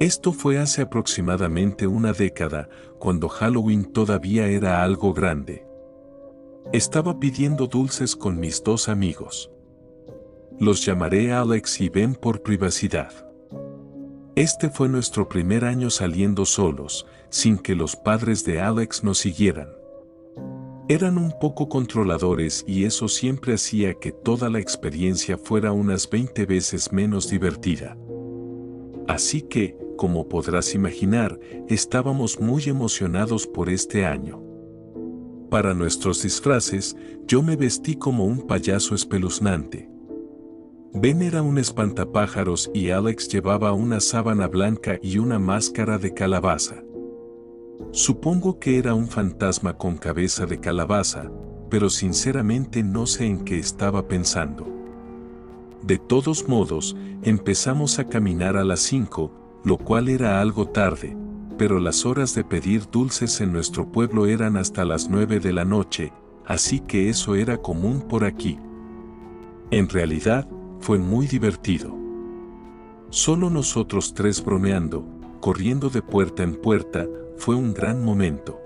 Esto fue hace aproximadamente una década, cuando Halloween todavía era algo grande. Estaba pidiendo dulces con mis dos amigos. Los llamaré Alex y Ben por privacidad. Este fue nuestro primer año saliendo solos, sin que los padres de Alex nos siguieran. Eran un poco controladores y eso siempre hacía que toda la experiencia fuera unas 20 veces menos divertida. Así que, como podrás imaginar, estábamos muy emocionados por este año. Para nuestros disfraces, yo me vestí como un payaso espeluznante. Ben era un espantapájaros y Alex llevaba una sábana blanca y una máscara de calabaza. Supongo que era un fantasma con cabeza de calabaza, pero sinceramente no sé en qué estaba pensando. De todos modos, empezamos a caminar a las 5, lo cual era algo tarde, pero las horas de pedir dulces en nuestro pueblo eran hasta las 9 de la noche, así que eso era común por aquí. En realidad, fue muy divertido. Solo nosotros tres bromeando, corriendo de puerta en puerta, fue un gran momento.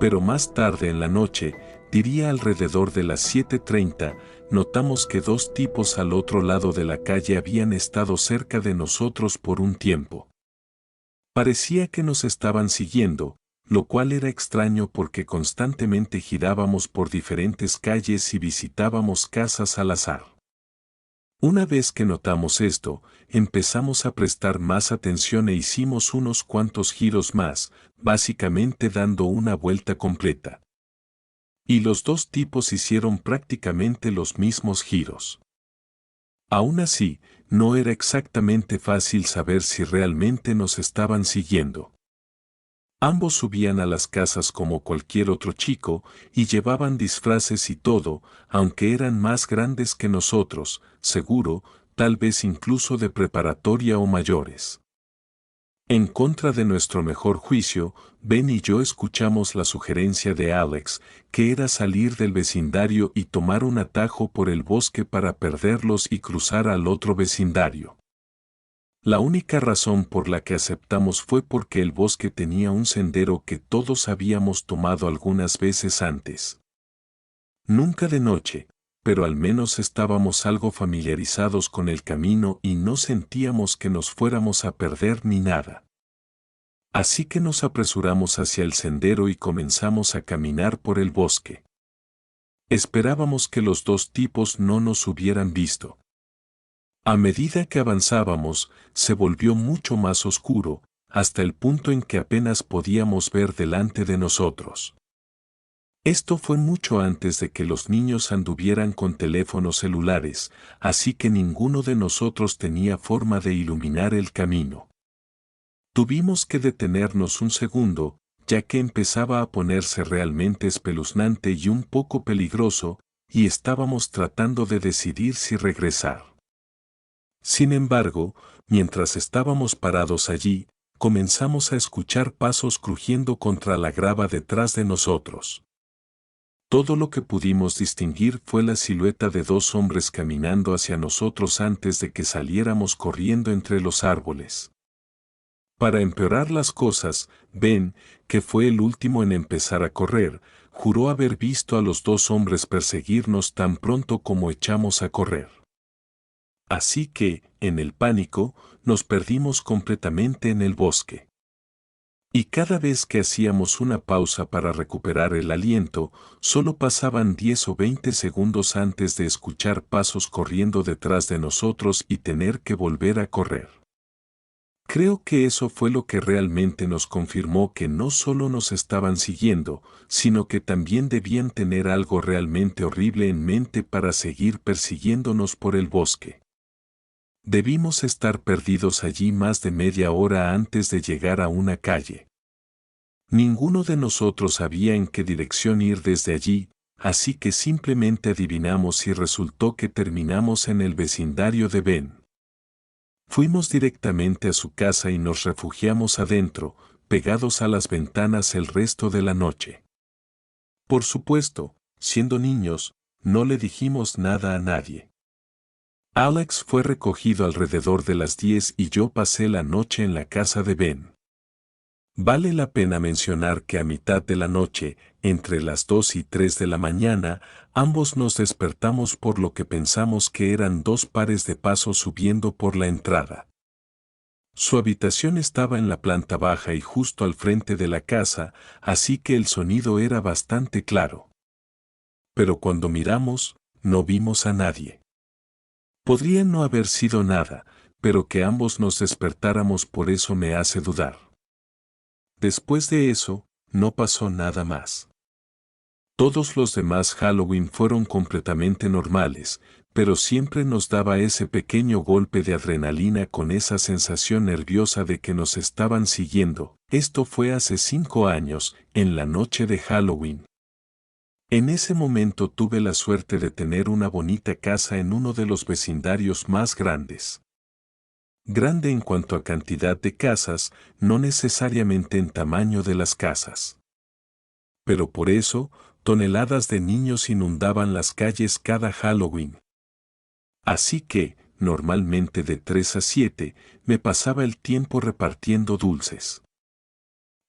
Pero más tarde en la noche, diría alrededor de las 7:30, notamos que dos tipos al otro lado de la calle habían estado cerca de nosotros por un tiempo. Parecía que nos estaban siguiendo, lo cual era extraño porque constantemente girábamos por diferentes calles y visitábamos casas al azar. Una vez que notamos esto, empezamos a prestar más atención e hicimos unos cuantos giros más, básicamente dando una vuelta completa. Y los dos tipos hicieron prácticamente los mismos giros. Aún así, no era exactamente fácil saber si realmente nos estaban siguiendo. Ambos subían a las casas como cualquier otro chico y llevaban disfraces y todo, aunque eran más grandes que nosotros, seguro, tal vez incluso de preparatoria o mayores. En contra de nuestro mejor juicio, Ben y yo escuchamos la sugerencia de Alex, que era salir del vecindario y tomar un atajo por el bosque para perderlos y cruzar al otro vecindario. La única razón por la que aceptamos fue porque el bosque tenía un sendero que todos habíamos tomado algunas veces antes. Nunca de noche, pero al menos estábamos algo familiarizados con el camino y no sentíamos que nos fuéramos a perder ni nada. Así que nos apresuramos hacia el sendero y comenzamos a caminar por el bosque. Esperábamos que los dos tipos no nos hubieran visto. A medida que avanzábamos, se volvió mucho más oscuro, hasta el punto en que apenas podíamos ver delante de nosotros. Esto fue mucho antes de que los niños anduvieran con teléfonos celulares, así que ninguno de nosotros tenía forma de iluminar el camino. Tuvimos que detenernos un segundo, ya que empezaba a ponerse realmente espeluznante y un poco peligroso, y estábamos tratando de decidir si regresar. Sin embargo, mientras estábamos parados allí, comenzamos a escuchar pasos crujiendo contra la grava detrás de nosotros. Todo lo que pudimos distinguir fue la silueta de dos hombres caminando hacia nosotros antes de que saliéramos corriendo entre los árboles. Para empeorar las cosas, Ben, que fue el último en empezar a correr, juró haber visto a los dos hombres perseguirnos tan pronto como echamos a correr. Así que, en el pánico, nos perdimos completamente en el bosque. Y cada vez que hacíamos una pausa para recuperar el aliento, solo pasaban 10 o 20 segundos antes de escuchar pasos corriendo detrás de nosotros y tener que volver a correr. Creo que eso fue lo que realmente nos confirmó que no solo nos estaban siguiendo, sino que también debían tener algo realmente horrible en mente para seguir persiguiéndonos por el bosque. Debimos estar perdidos allí más de media hora antes de llegar a una calle. Ninguno de nosotros sabía en qué dirección ir desde allí, así que simplemente adivinamos y resultó que terminamos en el vecindario de Ben. Fuimos directamente a su casa y nos refugiamos adentro, pegados a las ventanas el resto de la noche. Por supuesto, siendo niños, no le dijimos nada a nadie. Alex fue recogido alrededor de las 10 y yo pasé la noche en la casa de Ben. Vale la pena mencionar que a mitad de la noche, entre las 2 y 3 de la mañana, ambos nos despertamos por lo que pensamos que eran dos pares de pasos subiendo por la entrada. Su habitación estaba en la planta baja y justo al frente de la casa, así que el sonido era bastante claro. Pero cuando miramos, no vimos a nadie. Podría no haber sido nada, pero que ambos nos despertáramos por eso me hace dudar. Después de eso, no pasó nada más. Todos los demás Halloween fueron completamente normales, pero siempre nos daba ese pequeño golpe de adrenalina con esa sensación nerviosa de que nos estaban siguiendo. Esto fue hace 5 años, en la noche de Halloween. En ese momento tuve la suerte de tener una bonita casa en uno de los vecindarios más grandes. Grande en cuanto a cantidad de casas, no necesariamente en tamaño de las casas. Pero por eso, toneladas de niños inundaban las calles cada Halloween. Así que, normalmente de 3 a 7, me pasaba el tiempo repartiendo dulces.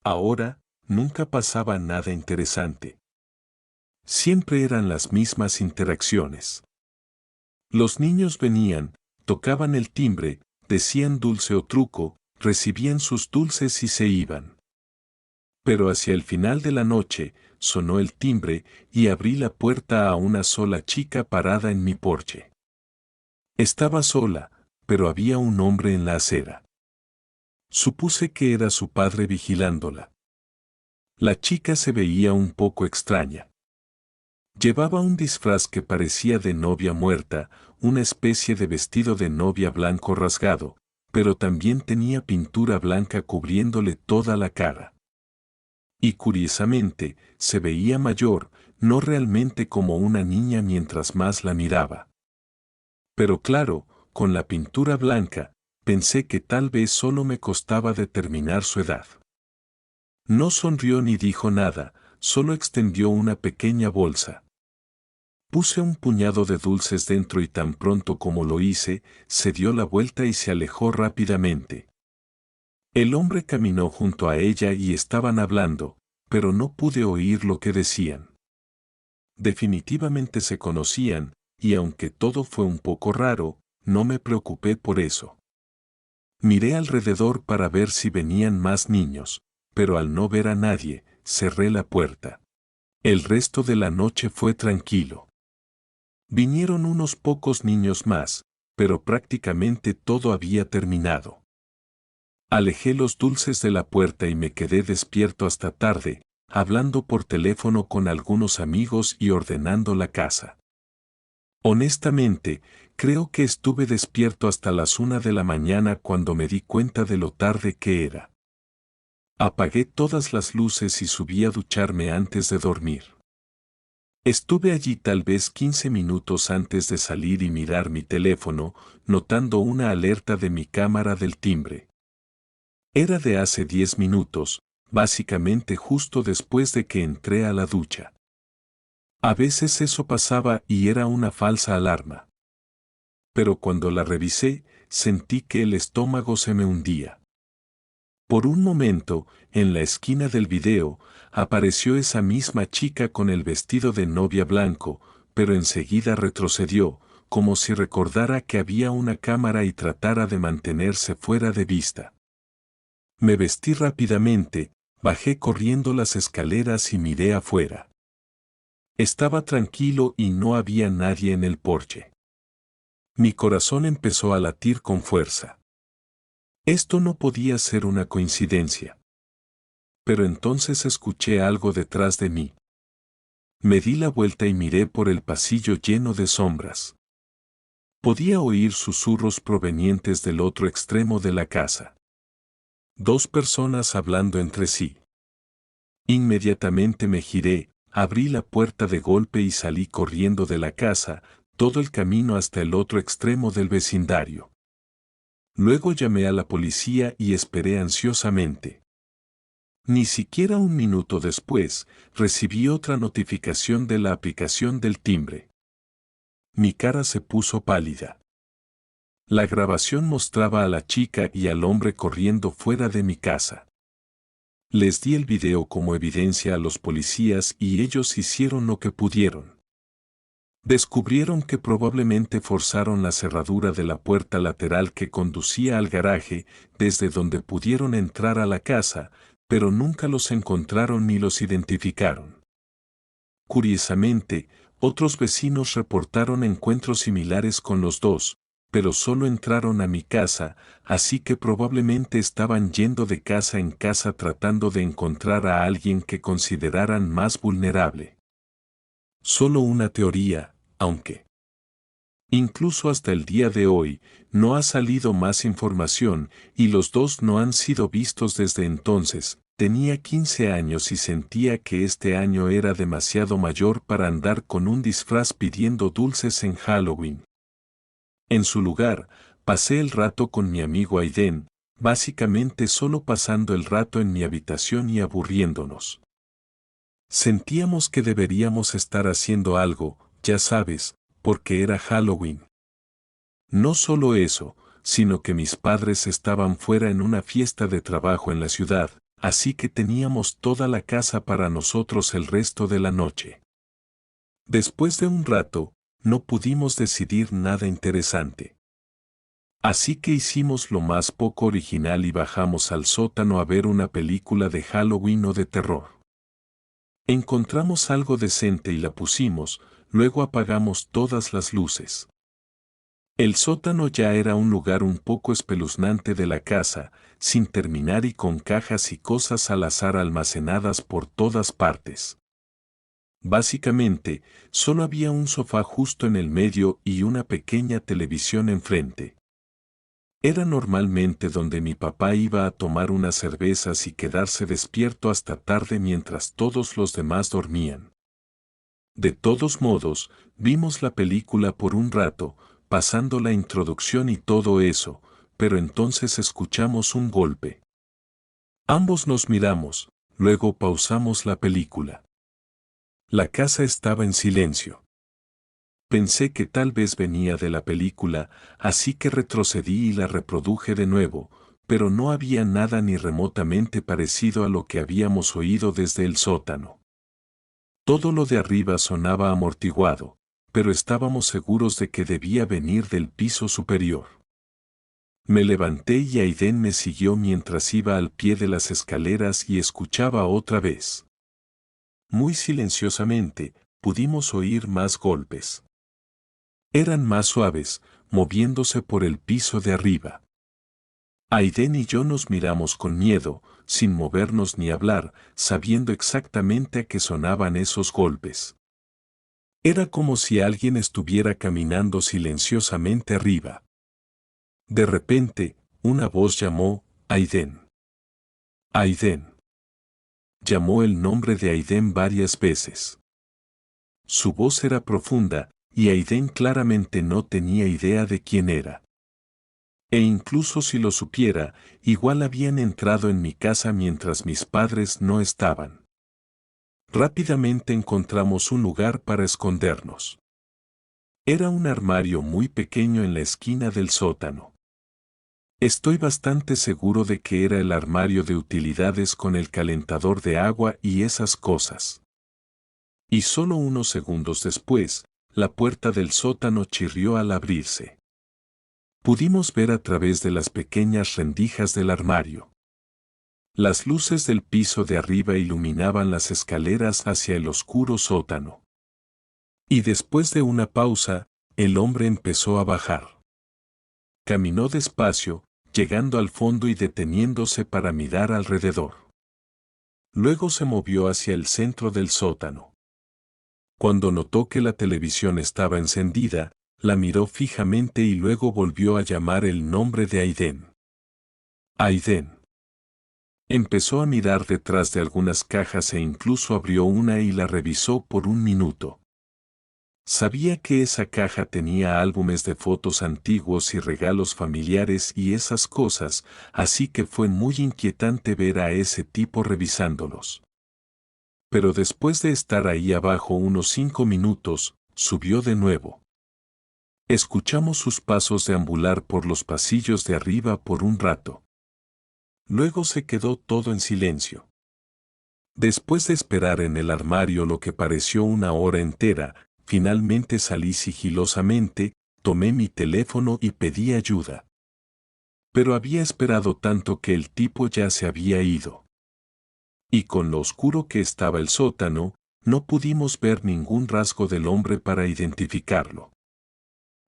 Ahora, nunca pasaba nada interesante. Siempre eran las mismas interacciones. Los niños venían, tocaban el timbre, decían dulce o truco, recibían sus dulces y se iban. Pero hacia el final de la noche, sonó el timbre y abrí la puerta a una sola chica parada en mi porche. Estaba sola, pero había un hombre en la acera. Supuse que era su padre vigilándola. La chica se veía un poco extraña. Llevaba un disfraz que parecía de novia muerta, una especie de vestido de novia blanco rasgado, pero también tenía pintura blanca cubriéndole toda la cara. Y curiosamente, se veía mayor, no realmente como una niña mientras más la miraba. Pero claro, con la pintura blanca, pensé que tal vez solo me costaba determinar su edad. No sonrió ni dijo nada, solo extendió una pequeña bolsa. Puse un puñado de dulces dentro y tan pronto como lo hice, se dio la vuelta y se alejó rápidamente. El hombre caminó junto a ella y estaban hablando, pero no pude oír lo que decían. Definitivamente se conocían, y aunque todo fue un poco raro, no me preocupé por eso. Miré alrededor para ver si venían más niños, pero al no ver a nadie, cerré la puerta. El resto de la noche fue tranquilo. Vinieron unos pocos niños más, pero prácticamente todo había terminado. Alejé los dulces de la puerta y me quedé despierto hasta tarde, hablando por teléfono con algunos amigos y ordenando la casa. Honestamente, creo que estuve despierto hasta las 1 de la mañana cuando me di cuenta de lo tarde que era. Apagué todas las luces y subí a ducharme antes de dormir. Estuve allí tal vez 15 minutos antes de salir y mirar mi teléfono, notando una alerta de mi cámara del timbre. Era de hace 10 minutos, básicamente justo después de que entré a la ducha. A veces eso pasaba y era una falsa alarma. Pero cuando la revisé, sentí que el estómago se me hundía. Por un momento, en la esquina del video, apareció esa misma chica con el vestido de novia blanco, pero enseguida retrocedió, como si recordara que había una cámara y tratara de mantenerse fuera de vista. Me vestí rápidamente, bajé corriendo las escaleras y miré afuera. Estaba tranquilo y no había nadie en el porche. Mi corazón empezó a latir con fuerza. Esto no podía ser una coincidencia. Pero entonces escuché algo detrás de mí. Me di la vuelta y miré por el pasillo lleno de sombras. Podía oír susurros provenientes del otro extremo de la casa. 2 personas hablando entre sí. Inmediatamente me giré, abrí la puerta de golpe y salí corriendo de la casa, todo el camino hasta el otro extremo del vecindario. Luego llamé a la policía y esperé ansiosamente. Ni siquiera un minuto después, recibí otra notificación de la aplicación del timbre. Mi cara se puso pálida. La grabación mostraba a la chica y al hombre corriendo fuera de mi casa. Les di el video como evidencia a los policías y ellos hicieron lo que pudieron. Descubrieron que probablemente forzaron la cerradura de la puerta lateral que conducía al garaje, desde donde pudieron entrar a la casa, pero nunca los encontraron ni los identificaron. Curiosamente, otros vecinos reportaron encuentros similares con los dos, pero solo entraron a mi casa, así que probablemente estaban yendo de casa en casa tratando de encontrar a alguien que consideraran más vulnerable. Solo una teoría, aunque incluso hasta el día de hoy, no ha salido más información y los dos no han sido vistos desde entonces. Tenía 15 años y sentía que este año era demasiado mayor para andar con un disfraz pidiendo dulces en Halloween. En su lugar, pasé el rato con mi amigo Aiden, básicamente solo pasando el rato en mi habitación y aburriéndonos. Sentíamos que deberíamos estar haciendo algo, ya sabes, porque era Halloween. No solo eso, sino que mis padres estaban fuera en una fiesta de trabajo en la ciudad, así que teníamos toda la casa para nosotros el resto de la noche. Después de un rato, no pudimos decidir nada interesante. Así que hicimos lo más poco original y bajamos al sótano a ver una película de Halloween o de terror. Encontramos algo decente y la pusimos, luego apagamos todas las luces. El sótano ya era un lugar un poco espeluznante de la casa, sin terminar y con cajas y cosas al azar almacenadas por todas partes. Básicamente, solo había un sofá justo en el medio y una pequeña televisión enfrente. Era normalmente donde mi papá iba a tomar unas cervezas y quedarse despierto hasta tarde mientras todos los demás dormían. De todos modos, vimos la película por un rato, pasando la introducción y todo eso, pero entonces escuchamos un golpe. Ambos nos miramos, luego pausamos la película. La casa estaba en silencio. Pensé que tal vez venía de la película, así que retrocedí y la reproduje de nuevo, pero no había nada ni remotamente parecido a lo que habíamos oído desde el sótano. Todo lo de arriba sonaba amortiguado, pero estábamos seguros de que debía venir del piso superior. Me levanté y Aiden me siguió mientras iba al pie de las escaleras y escuchaba otra vez. Muy silenciosamente, pudimos oír más golpes. Eran más suaves, moviéndose por el piso de arriba. Aiden y yo nos miramos con miedo, sin movernos ni hablar, sabiendo exactamente a qué sonaban esos golpes. Era como si alguien estuviera caminando silenciosamente arriba. De repente, una voz llamó, Aiden. Aiden. Llamó el nombre de Aiden varias veces. Su voz era profunda, y Aiden claramente no tenía idea de quién era. E incluso si lo supiera, igual habían entrado en mi casa mientras mis padres no estaban. Rápidamente encontramos un lugar para escondernos. Era un armario muy pequeño en la esquina del sótano. Estoy bastante seguro de que era el armario de utilidades con el calentador de agua y esas cosas. Y solo unos segundos después, la puerta del sótano chirrió al abrirse. Pudimos ver a través de las pequeñas rendijas del armario. Las luces del piso de arriba iluminaban las escaleras hacia el oscuro sótano. Y después de una pausa, el hombre empezó a bajar. Caminó despacio, llegando al fondo y deteniéndose para mirar alrededor. Luego se movió hacia el centro del sótano. Cuando notó que la televisión estaba encendida, la miró fijamente y luego volvió a llamar el nombre de Aiden. Aiden. Empezó a mirar detrás de algunas cajas e incluso abrió una y la revisó por un minuto. Sabía que esa caja tenía álbumes de fotos antiguos y regalos familiares y esas cosas, así que fue muy inquietante ver a ese tipo revisándolos. Pero después de estar ahí abajo unos 5 minutos, subió de nuevo. Escuchamos sus pasos deambular por los pasillos de arriba por un rato. Luego se quedó todo en silencio. Después de esperar en el armario lo que pareció una hora entera, finalmente salí sigilosamente, tomé mi teléfono y pedí ayuda. Pero había esperado tanto que el tipo ya se había ido. Y con lo oscuro que estaba el sótano, no pudimos ver ningún rasgo del hombre para identificarlo.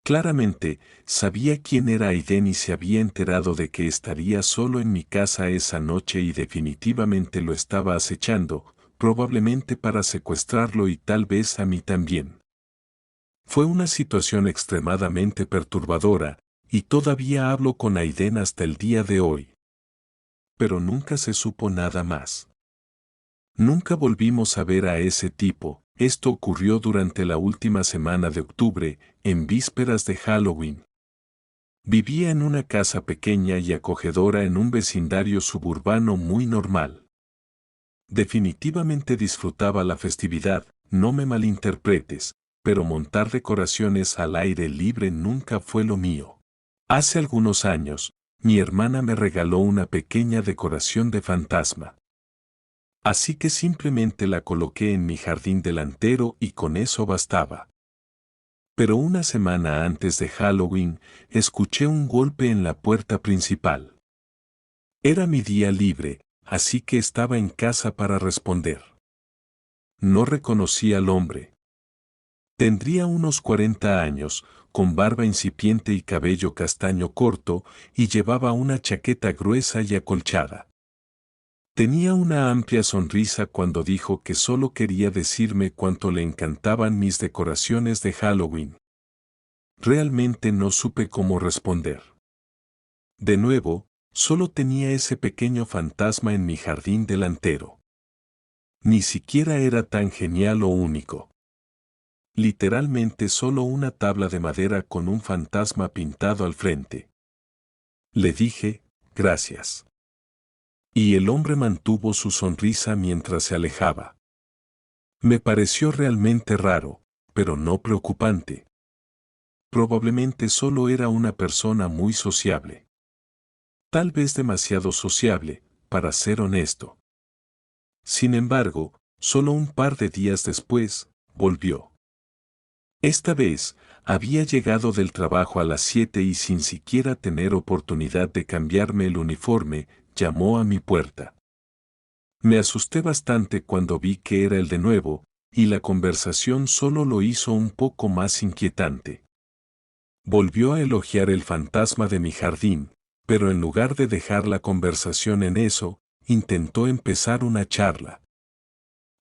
Claramente, sabía quién era Aiden y se había enterado de que estaría solo en mi casa esa noche y definitivamente lo estaba acechando, probablemente para secuestrarlo y tal vez a mí también. Fue una situación extremadamente perturbadora, y todavía hablo con Aiden hasta el día de hoy. Pero nunca se supo nada más. Nunca volvimos a ver a ese tipo. Esto ocurrió durante la última semana de octubre, en vísperas de Halloween. Vivía en una casa pequeña y acogedora en un vecindario suburbano muy normal. Definitivamente disfrutaba la festividad, no me malinterpretes, pero montar decoraciones al aire libre nunca fue lo mío. Hace algunos años, mi hermana me regaló una pequeña decoración de fantasma. Así que simplemente la coloqué en mi jardín delantero y con eso bastaba. Pero una semana antes de Halloween, escuché un golpe en la puerta principal. Era mi día libre, así que estaba en casa para responder. No reconocí al hombre. Tendría unos 40 años, con barba incipiente y cabello castaño corto, y llevaba una chaqueta gruesa y acolchada. Tenía una amplia sonrisa cuando dijo que solo quería decirme cuánto le encantaban mis decoraciones de Halloween. Realmente no supe cómo responder. De nuevo, solo tenía ese pequeño fantasma en mi jardín delantero. Ni siquiera era tan genial o único. Literalmente solo una tabla de madera con un fantasma pintado al frente. Le dije, gracias. Y el hombre mantuvo su sonrisa mientras se alejaba. Me pareció realmente raro, pero no preocupante. Probablemente solo era una persona muy sociable. Tal vez demasiado sociable, para ser honesto. Sin embargo, solo un par de días después, volvió. Esta vez, había llegado del trabajo a las 7 y sin siquiera tener oportunidad de cambiarme el uniforme, llamó a mi puerta. Me asusté bastante cuando vi que era él de nuevo, y la conversación solo lo hizo un poco más inquietante. Volvió a elogiar el fantasma de mi jardín, pero en lugar de dejar la conversación en eso, intentó empezar una charla.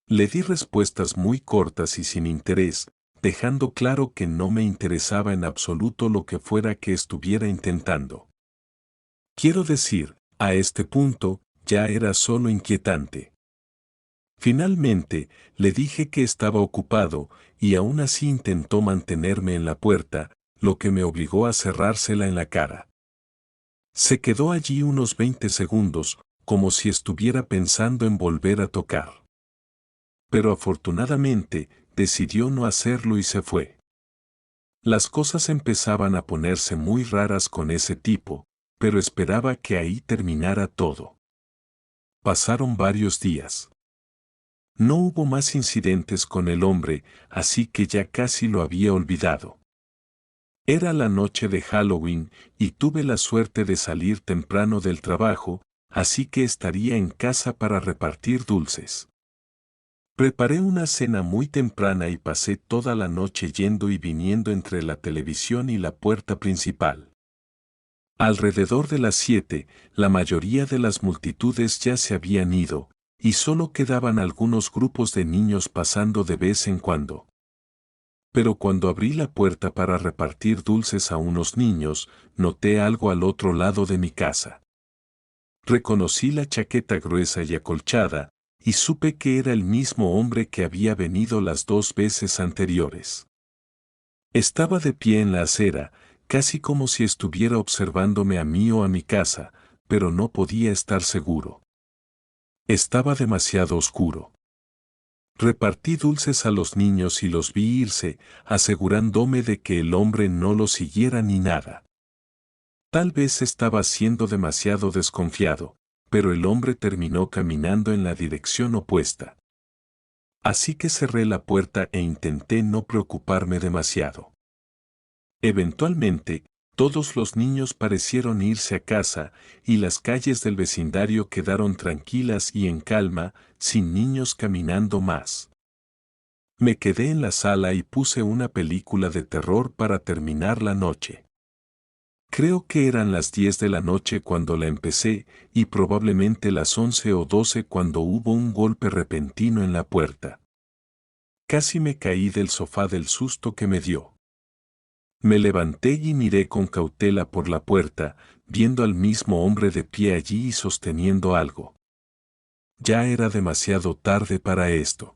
Le di respuestas muy cortas y sin interés, dejando claro que no me interesaba en absoluto lo que fuera que estuviera intentando. Quiero decir, a este punto, ya era solo inquietante. Finalmente, le dije que estaba ocupado, y aún así intentó mantenerme en la puerta, lo que me obligó a cerrársela en la cara. Se quedó allí unos 20 segundos, como si estuviera pensando en volver a tocar. Pero afortunadamente, decidió no hacerlo y se fue. Las cosas empezaban a ponerse muy raras con ese tipo, pero esperaba que ahí terminara todo. Pasaron varios días. No hubo más incidentes con el hombre, así que ya casi lo había olvidado. Era la noche de Halloween y tuve la suerte de salir temprano del trabajo, así que estaría en casa para repartir dulces. Preparé una cena muy temprana y pasé toda la noche yendo y viniendo entre la televisión y la puerta principal. Alrededor de las 7, la mayoría de las multitudes ya se habían ido, y solo quedaban algunos grupos de niños pasando de vez en cuando. Pero cuando abrí la puerta para repartir dulces a unos niños, noté algo al otro lado de mi casa. Reconocí la chaqueta gruesa y acolchada, y supe que era el mismo hombre que había venido las 2 veces anteriores. Estaba de pie en la acera, casi como si estuviera observándome a mí o a mi casa, pero no podía estar seguro. Estaba demasiado oscuro. Repartí dulces a los niños y los vi irse, asegurándome de que el hombre no los siguiera ni nada. Tal vez estaba siendo demasiado desconfiado, pero el hombre terminó caminando en la dirección opuesta. Así que cerré la puerta e intenté no preocuparme demasiado. Eventualmente, todos los niños parecieron irse a casa, y las calles del vecindario quedaron tranquilas y en calma, sin niños caminando más. Me quedé en la sala y puse una película de terror para terminar la noche. Creo que eran las 10 de la noche cuando la empecé, y probablemente las 11 o 12 cuando hubo un golpe repentino en la puerta. Casi me caí del sofá del susto que me dio. Me levanté y miré con cautela por la puerta, viendo al mismo hombre de pie allí y sosteniendo algo. Ya era demasiado tarde para esto.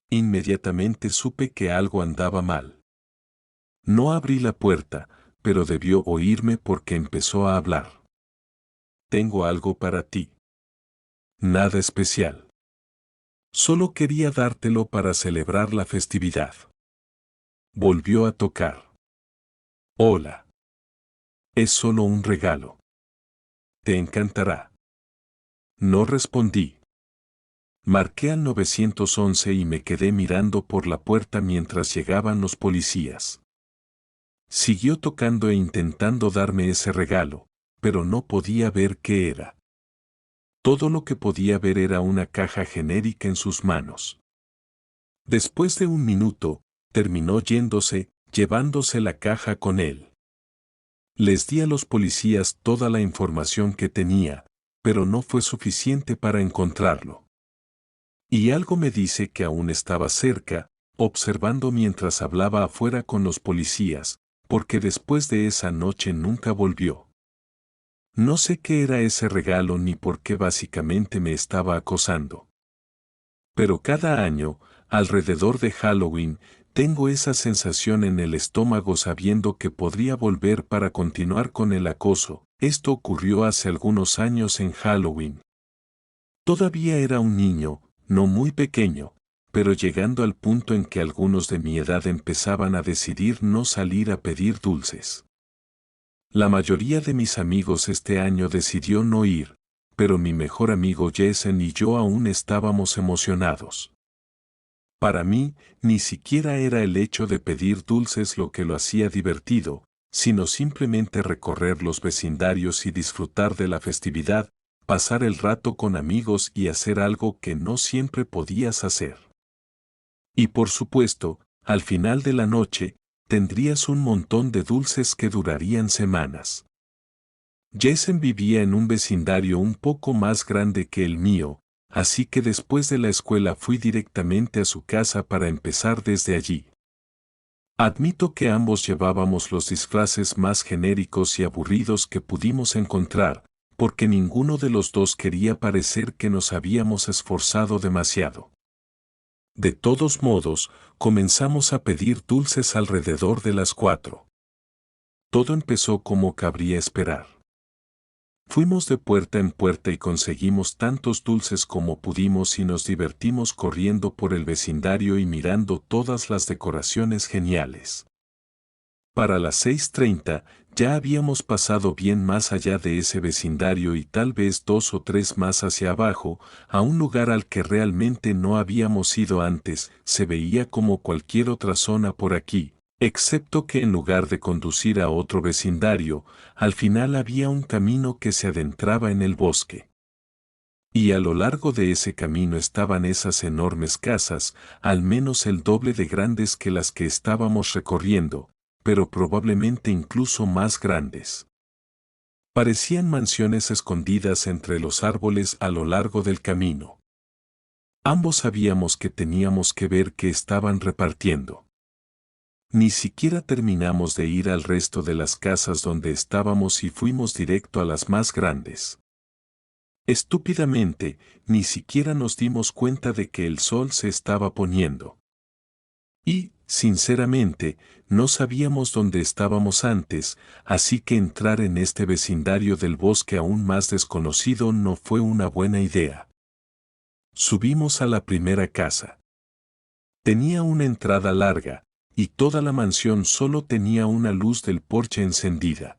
Inmediatamente supe que algo andaba mal. No abrí la puerta, pero debió oírme porque empezó a hablar. Tengo algo para ti. Nada especial. Solo quería dártelo para celebrar la festividad. Volvió a tocar. Hola. Es solo un regalo. Te encantará. No respondí. Marqué al 911 y me quedé mirando por la puerta mientras llegaban los policías. Siguió tocando e intentando darme ese regalo, pero no podía ver qué era. Todo lo que podía ver era una caja genérica en sus manos. Después de un minuto, terminó yéndose, llevándose la caja con él. Les di a los policías toda la información que tenía, pero no fue suficiente para encontrarlo. Y algo me dice que aún estaba cerca, observando mientras hablaba afuera con los policías, porque después de esa noche nunca volvió. No sé qué era ese regalo ni por qué básicamente me estaba acosando. Pero cada año, alrededor de Halloween, tengo esa sensación en el estómago sabiendo que podría volver para continuar con el acoso. Esto ocurrió hace algunos años en Halloween. Todavía era un niño, no muy pequeño, pero llegando al punto en que algunos de mi edad empezaban a decidir no salir a pedir dulces. La mayoría de mis amigos este año decidió no ir, pero mi mejor amigo Jason y yo aún estábamos emocionados. Para mí, ni siquiera era el hecho de pedir dulces lo que lo hacía divertido, sino simplemente recorrer los vecindarios y disfrutar de la festividad, pasar el rato con amigos y hacer algo que no siempre podías hacer. Y por supuesto, al final de la noche, tendrías un montón de dulces que durarían semanas. Jason vivía en un vecindario un poco más grande que el mío, así que después de la escuela fui directamente a su casa para empezar desde allí. Admito que ambos llevábamos los disfraces más genéricos y aburridos que pudimos encontrar, porque ninguno de los dos quería parecer que nos habíamos esforzado demasiado. De todos modos, comenzamos a pedir dulces alrededor de las 4. Todo empezó como cabría esperar. Fuimos de puerta en puerta y conseguimos tantos dulces como pudimos y nos divertimos corriendo por el vecindario y mirando todas las decoraciones geniales. Para las 6:30 ya habíamos pasado bien más allá de ese vecindario y tal vez 2 o 3 más hacia abajo, a un lugar al que realmente no habíamos ido antes. Se veía como cualquier otra zona por aquí, excepto que en lugar de conducir a otro vecindario, al final había un camino que se adentraba en el bosque. Y a lo largo de ese camino estaban esas enormes casas, al menos el doble de grandes que las que estábamos recorriendo, pero probablemente incluso más grandes. Parecían mansiones escondidas entre los árboles a lo largo del camino. Ambos sabíamos que teníamos que ver qué estaban repartiendo. Ni siquiera terminamos de ir al resto de las casas donde estábamos y fuimos directo a las más grandes. Estúpidamente, ni siquiera nos dimos cuenta de que el sol se estaba poniendo. Y, sinceramente, no sabíamos dónde estábamos antes, así que entrar en este vecindario del bosque aún más desconocido no fue una buena idea. Subimos a la primera casa. Tenía una entrada larga, y toda la mansión solo tenía una luz del porche encendida.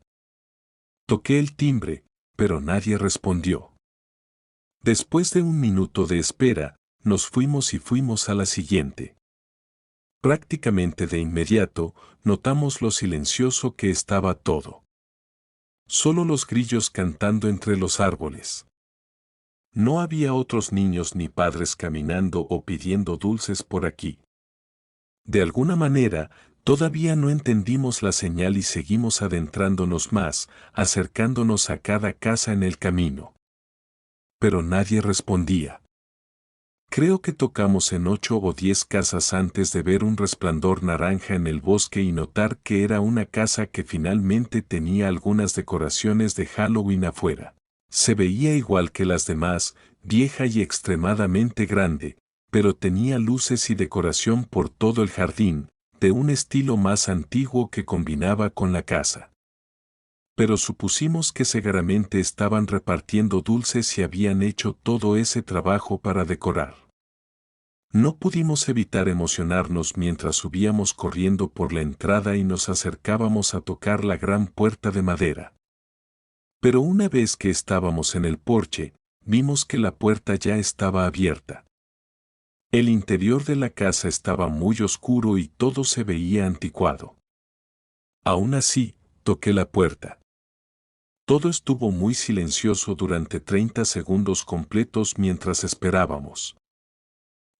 Toqué el timbre, pero nadie respondió. Después de un minuto de espera, nos fuimos a la siguiente. Prácticamente de inmediato, notamos lo silencioso que estaba todo. Solo los grillos cantando entre los árboles. No había otros niños ni padres caminando o pidiendo dulces por aquí. De alguna manera, todavía no entendimos la señal y seguimos adentrándonos más, acercándonos a cada casa en el camino. Pero nadie respondía. Creo que tocamos en 8 o 10 casas antes de ver un resplandor naranja en el bosque y notar que era una casa que finalmente tenía algunas decoraciones de Halloween afuera. Se veía igual que las demás, vieja y extremadamente grande, pero tenía luces y decoración por todo el jardín, de un estilo más antiguo que combinaba con la casa. Pero supusimos que seguramente estaban repartiendo dulces y habían hecho todo ese trabajo para decorar. No pudimos evitar emocionarnos mientras subíamos corriendo por la entrada y nos acercábamos a tocar la gran puerta de madera. Pero una vez que estábamos en el porche, vimos que la puerta ya estaba abierta. El interior de la casa estaba muy oscuro y todo se veía anticuado. Aún así, toqué la puerta. Todo estuvo muy silencioso durante 30 segundos completos mientras esperábamos.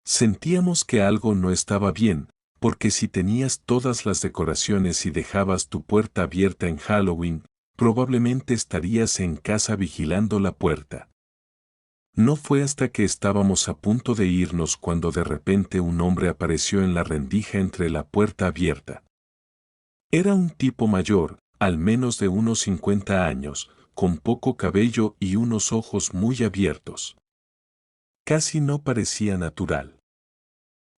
Sentíamos que algo no estaba bien, porque si tenías todas las decoraciones y dejabas tu puerta abierta en Halloween, probablemente estarías en casa vigilando la puerta. No fue hasta que estábamos a punto de irnos cuando de repente un hombre apareció en la rendija entre la puerta abierta. Era un tipo mayor, al menos de unos 50 años, con poco cabello y unos ojos muy abiertos. Casi no parecía natural.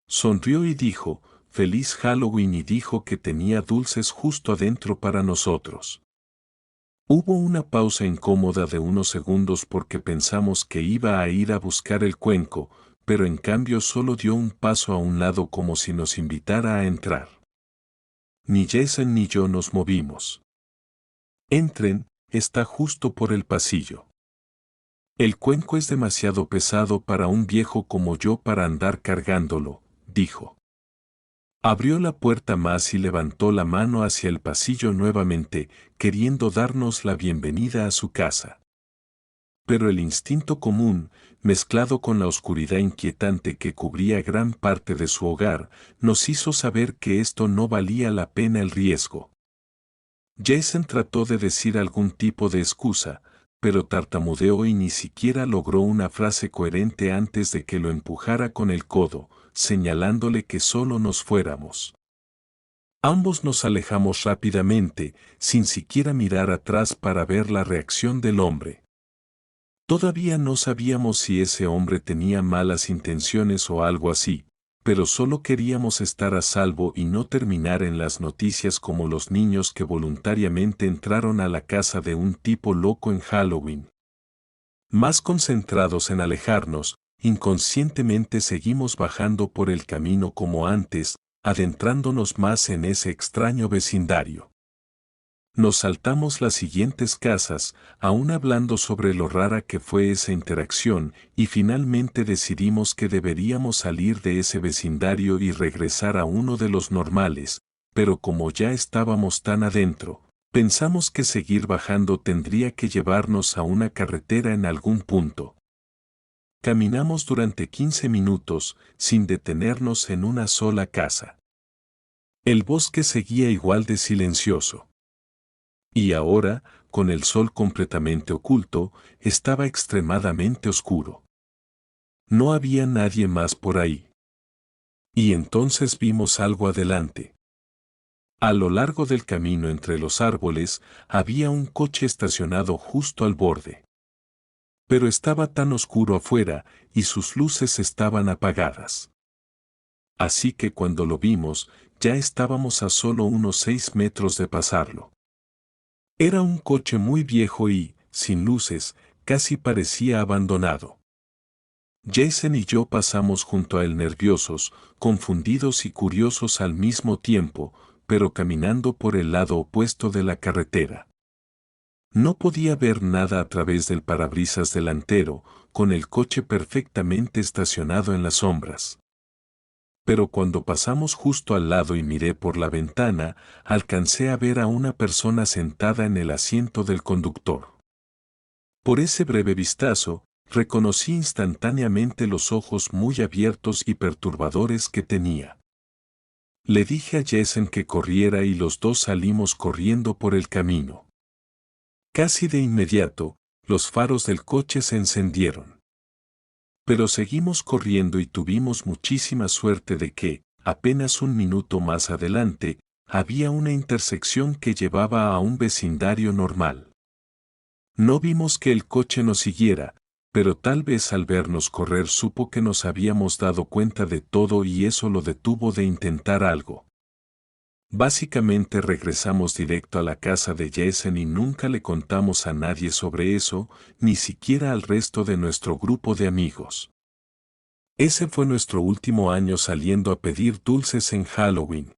Sonrió y dijo, "Feliz Halloween", y dijo que tenía dulces justo adentro para nosotros. Hubo una pausa incómoda de unos segundos porque pensamos que iba a ir a buscar el cuenco, pero en cambio solo dio un paso a un lado como si nos invitara a entrar. Ni Jason ni yo nos movimos. Entren, está justo por el pasillo. El cuenco es demasiado pesado para un viejo como yo para andar cargándolo, dijo. Abrió la puerta más y levantó la mano hacia el pasillo nuevamente, queriendo darnos la bienvenida a su casa. Pero el instinto común, mezclado con la oscuridad inquietante que cubría gran parte de su hogar, nos hizo saber que esto no valía la pena el riesgo. Jason trató de decir algún tipo de excusa, pero tartamudeó y ni siquiera logró una frase coherente antes de que lo empujara con el codo, señalándole que solo nos fuéramos. Ambos nos alejamos rápidamente, sin siquiera mirar atrás para ver la reacción del hombre. Todavía no sabíamos si ese hombre tenía malas intenciones o algo así, pero solo queríamos estar a salvo y no terminar en las noticias como los niños que voluntariamente entraron a la casa de un tipo loco en Halloween. Más concentrados en alejarnos, inconscientemente seguimos bajando por el camino como antes, adentrándonos más en ese extraño vecindario. Nos saltamos las siguientes casas, aún hablando sobre lo rara que fue esa interacción, y finalmente decidimos que deberíamos salir de ese vecindario y regresar a uno de los normales, pero como ya estábamos tan adentro, pensamos que seguir bajando tendría que llevarnos a una carretera en algún punto. Caminamos durante 15 minutos, sin detenernos en una sola casa. El bosque seguía igual de silencioso. Y ahora, con el sol completamente oculto, estaba extremadamente oscuro. No había nadie más por ahí. Y entonces vimos algo adelante. A lo largo del camino entre los árboles, había un coche estacionado justo al borde. Pero estaba tan oscuro afuera, y sus luces estaban apagadas. Así que cuando lo vimos, ya estábamos a solo unos 6 metros de pasarlo. Era un coche muy viejo y, sin luces, casi parecía abandonado. Jason y yo pasamos junto a él nerviosos, confundidos y curiosos al mismo tiempo, pero caminando por el lado opuesto de la carretera. No podía ver nada a través del parabrisas delantero, con el coche perfectamente estacionado en las sombras. Pero cuando pasamos justo al lado y miré por la ventana, alcancé a ver a una persona sentada en el asiento del conductor. Por ese breve vistazo, reconocí instantáneamente los ojos muy abiertos y perturbadores que tenía. Le dije a Jason que corriera y los dos salimos corriendo por el camino. Casi de inmediato, los faros del coche se encendieron. Pero seguimos corriendo y tuvimos muchísima suerte de que, apenas un minuto más adelante, había una intersección que llevaba a un vecindario normal. No vimos que el coche nos siguiera, pero tal vez al vernos correr supo que nos habíamos dado cuenta de todo y eso lo detuvo de intentar algo. Básicamente regresamos directo a la casa de Jason y nunca le contamos a nadie sobre eso, ni siquiera al resto de nuestro grupo de amigos. Ese fue nuestro último año saliendo a pedir dulces en Halloween.